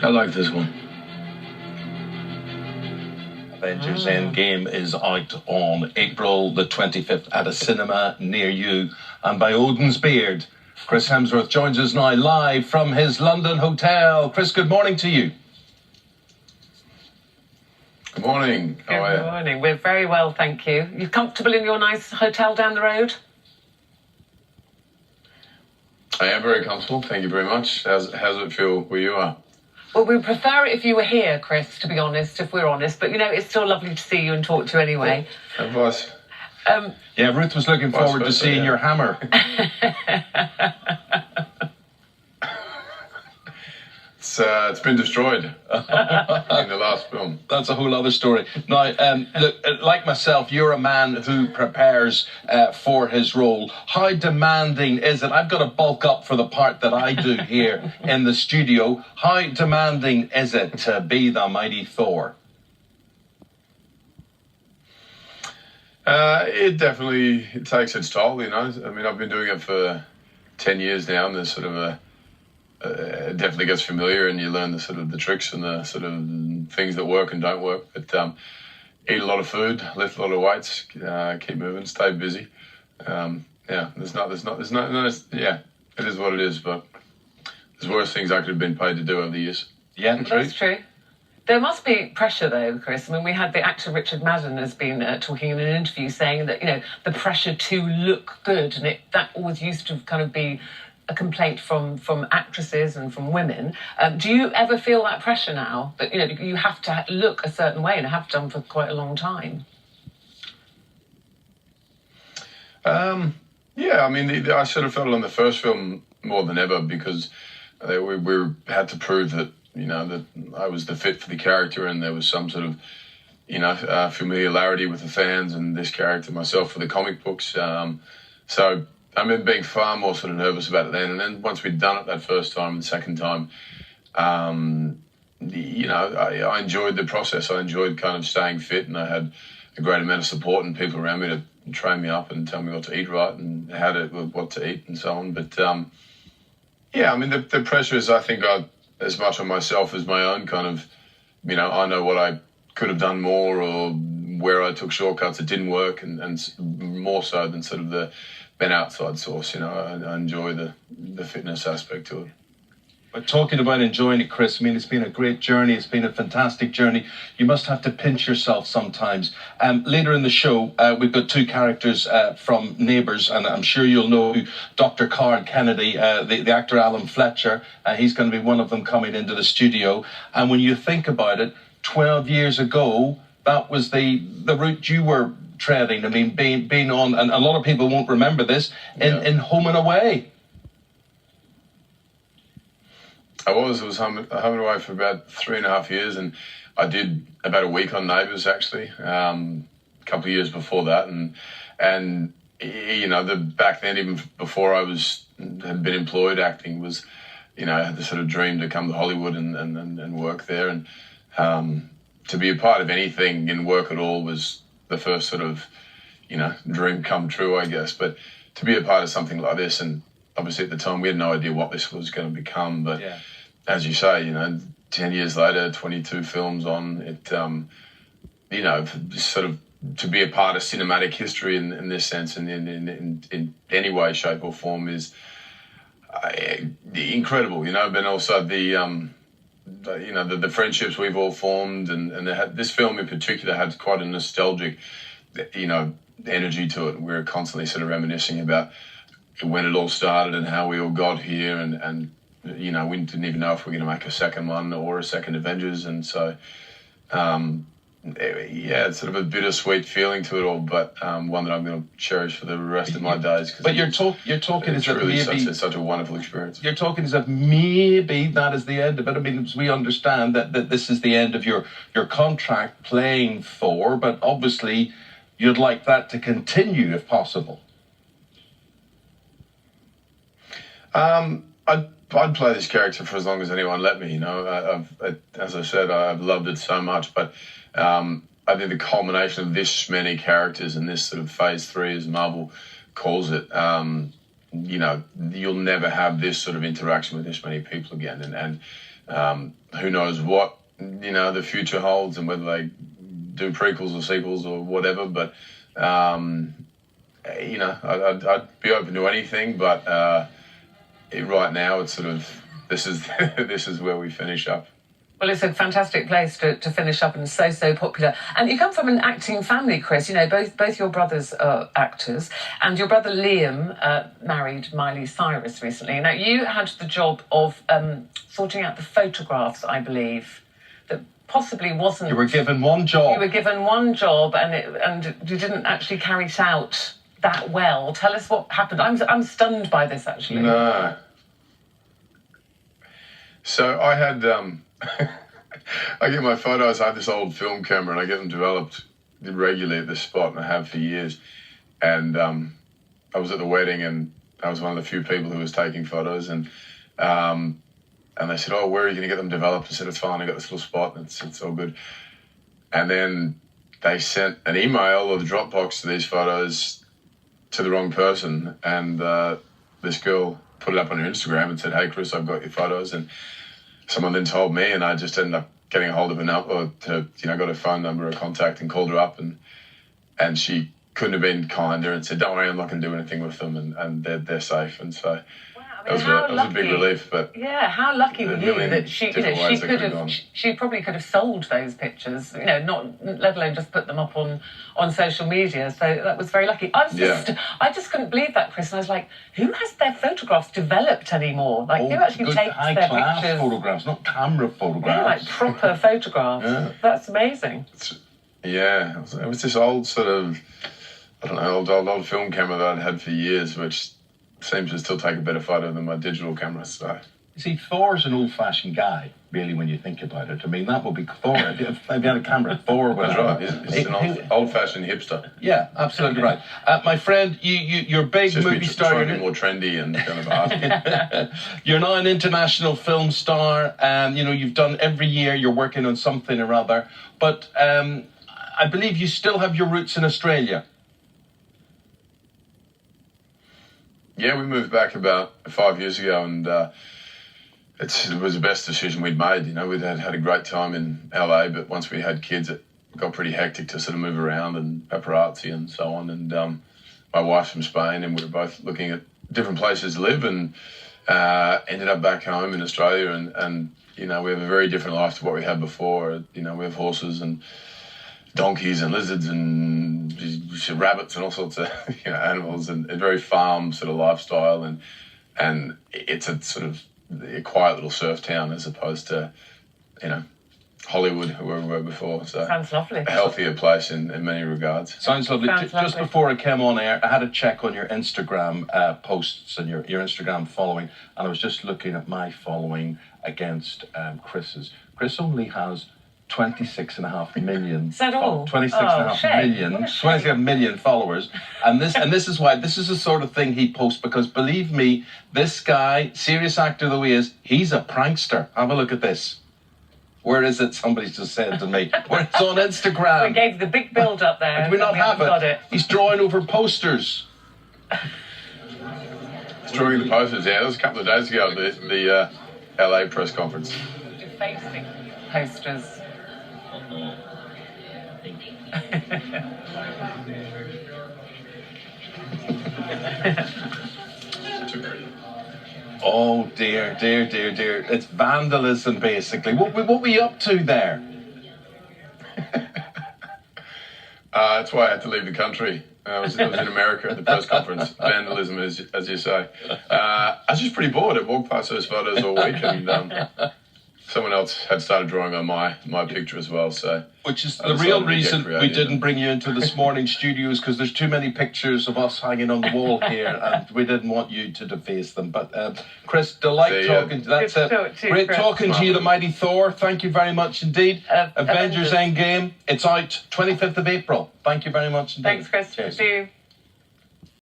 I like this one. Avengers Endgame is out on April the 25th at a cinema near you. And by Odin's beard, Chris Hemsworth joins us now live from his London hotel. Chris, good morning to you. Good morning. How are you? Good morning. We're very well, thank you. You comfortable in your nice hotel down the road? I am very comfortable. Thank you very much. How's it feel where you are? Well, we'd prefer it if you were here, Chris, to be honest, if we're honest. But, you know, it's still lovely to see you and talk to you anyway. Advice. Yeah, Ruth was looking forward to seeing your hammer. It's been destroyed in the last film. That's a whole other story. Now, look, like myself, you're a man who prepares for his role. How demanding is it? I've got to bulk up for the part that I do here in the studio. How demanding is it to be the mighty Thor? It definitely takes its toll, you know. I mean, I've been doing it for 10 years now, and there's sort of it definitely gets familiar, and you learn the sort of the tricks and the sort of things that work and don't work. But eat a lot of food, lift a lot of weights, keep moving, stay busy. Yeah, yeah, it is what it is. But there's worse things I could have been paid to do over the years. Yeah, true. That's true. There must be pressure, though, Chris. I mean, we had the actor Richard Madden has been talking in an interview saying that, you know, the pressure to look good, and that always used to kind of be a complaint from actresses and from women. Do you ever feel that pressure now that, you know, you have to look a certain way and have done for quite a long time? Yeah, I mean, I sort of felt it on the first film more than ever because we had to prove that, you know, that I was the fit for the character, and there was some sort of, you know, familiarity with the fans and this character myself for the comic books. So I remember being far more sort of nervous about it then. And then once we'd done it that first time and the second time, you know, I enjoyed the process. I enjoyed kind of staying fit, and I had a great amount of support and people around me to train me up and tell me what to eat right and what to eat and so on. But yeah, I mean, the pressure is, I think, as much on myself as my own kind of, you know, I know what I could have done more or where I took shortcuts that didn't work, and more so than sort of an outside source. You know, I enjoy the fitness aspect to it. But talking about enjoying it, Chris, I mean, it's been a great journey. It's been a fantastic journey. You must have to pinch yourself sometimes. Later in the show, we've got two characters from Neighbours, and I'm sure you'll know Dr. Carl Kennedy, the actor Alan Fletcher. He's going to be one of them coming into the studio. And when you think about it, 12 years ago, that was the route you were treading. I mean, being on, and a lot of people won't remember this, in Home and Away. I was home and away for about 3.5 years, and I did about a week on Neighbours, actually, a couple of years before that. And you know, back then, even before I had been employed acting, was, you know, I had the sort of dream to come to Hollywood and work there. And to be a part of anything in work at all was the first sort of, you know, dream come true, I guess. But to be a part of something like this, and obviously at the time we had no idea what this was going to become, but yeah, as you say, you know, 10 years later, 22 films on it, you know, sort of to be a part of cinematic history in this sense, and in any way, shape or form, is incredible, you know. But also the friendships we've all formed, and this film in particular had quite a nostalgic, you know, energy to it. We're constantly sort of reminiscing about when it all started and how we all got here, and you know, we didn't even know if we were going to make a second one or a second Avengers, and so yeah, it's sort of a bittersweet feeling to it all, but one that I'm going to cherish for the rest of my days. But you're talking as if really maybe such a wonderful experience. You're talking as if maybe that is the end of it. I mean, we understand that this is the end of your contract playing Thor, but obviously you'd like that to continue if possible. I'd play this character for as long as anyone let me. You know, as I said, I've loved it so much. But I think the culmination of this many characters in this sort of phase 3, as Marvel calls it, you know, you'll never have this sort of interaction with this many people again. And Who knows what, the future holds and whether they do prequels or sequels or whatever. But, I'd be open to anything. But right now, it's sort of, this is this is where we finish up. Well, it's a fantastic place to finish up, and so popular. And you come from an acting family, Chris. Both your brothers are actors, and your brother Liam married Miley Cyrus recently. Now, you had the job of sorting out the photographs, I believe, that possibly wasn't... You were given one job. You were given one job, and you didn't actually carry it out that well. Tell us what happened. I'm stunned by this, actually. No. So I had... I get my photos. I have this old film camera, and I get them developed regularly at this spot, and I have for years. And I was at the wedding, and I was one of the few people who was taking photos. And they said, "Oh, where are you going to get them developed?" I said, "It's fine. I got this little spot, and it's all good." And then they sent an email or the Dropbox to these photos to the wrong person, and this girl put it up on her Instagram and said, "Hey, Chris, I've got your photos." And someone then told me, and I just ended up getting a hold of her number, got her phone number, her contact, and called her up, and she couldn't have been kinder and said, "Don't worry, I'm not going to do anything with them, and they're safe." And so that was a big relief. But yeah, how lucky were you that she probably could have sold those pictures, not let alone just put them up on social media. So that was very lucky. I just couldn't believe that, Chris. And I was like, who has their photographs developed anymore? Like, who actually takes their pictures? Photographs, not camera photographs. Yeah, like proper photographs. Yeah. That's amazing. It was this old sort of, I don't know, old film camera that I'd had for years, which seems to still take a better photo than my digital camera. So you see, Thor's an old-fashioned guy, really, when you think about it. I mean, that would be Thor. If you had a camera, Thor would. That's right. He's an old-fashioned hipster. Yeah, absolutely right. My friend, you're big movie star. Trying to be more trendy and kind of art. You're now an international film star, and you've done every year. You're working on something or other, but I believe you still have your roots in Australia. Yeah, we moved back about 5 years ago, and it was the best decision we'd made. We'd had a great time in LA, but once we had kids, it got pretty hectic to sort of move around and paparazzi and so on. And my wife's from Spain, and we were both looking at different places to live, and ended up back home in Australia. And we have a very different life to what we had before. We have horses and donkeys and lizards and rabbits and all sorts of animals, and a very farm sort of lifestyle, and it's a sort of a quiet little surf town as opposed to Hollywood, where we were before. So sounds lovely. A healthier place in many regards. Sounds lovely. Just before I came on air, I had a check on your Instagram posts and your Instagram following, and I was just looking at my following against Chris's. Chris only has 26.5 million. Is that all? 26 million followers. And this is why this is the sort of thing he posts, because believe me, this guy, serious actor though he is, he's a prankster. Have a look at this. Where is it? Somebody's just said to me. It's on Instagram. We gave the big build up there. Did we not have it? He's drawing over posters. He's drawing the posters, yeah. That was a couple of days ago at the LA press conference. Facing posters. Oh dear. It's vandalism, basically. What were you up to there? That's why I had to leave the country. I was in America at the press conference. Vandalism, as you say. I was just pretty bored. I walked past those photos all week, and someone else had started drawing on my picture as well. So, which is the real reason we didn't bring you into this morning's studios, because there's too many pictures of us hanging on the wall here, and we didn't want you to deface them. But Chris, delight talking. That's it. Great talking to you, the mighty Thor. Thank you very much indeed. Avengers Endgame. It's out 25th of April. Thank you very much indeed. Thanks, Chris. Cheers. See you.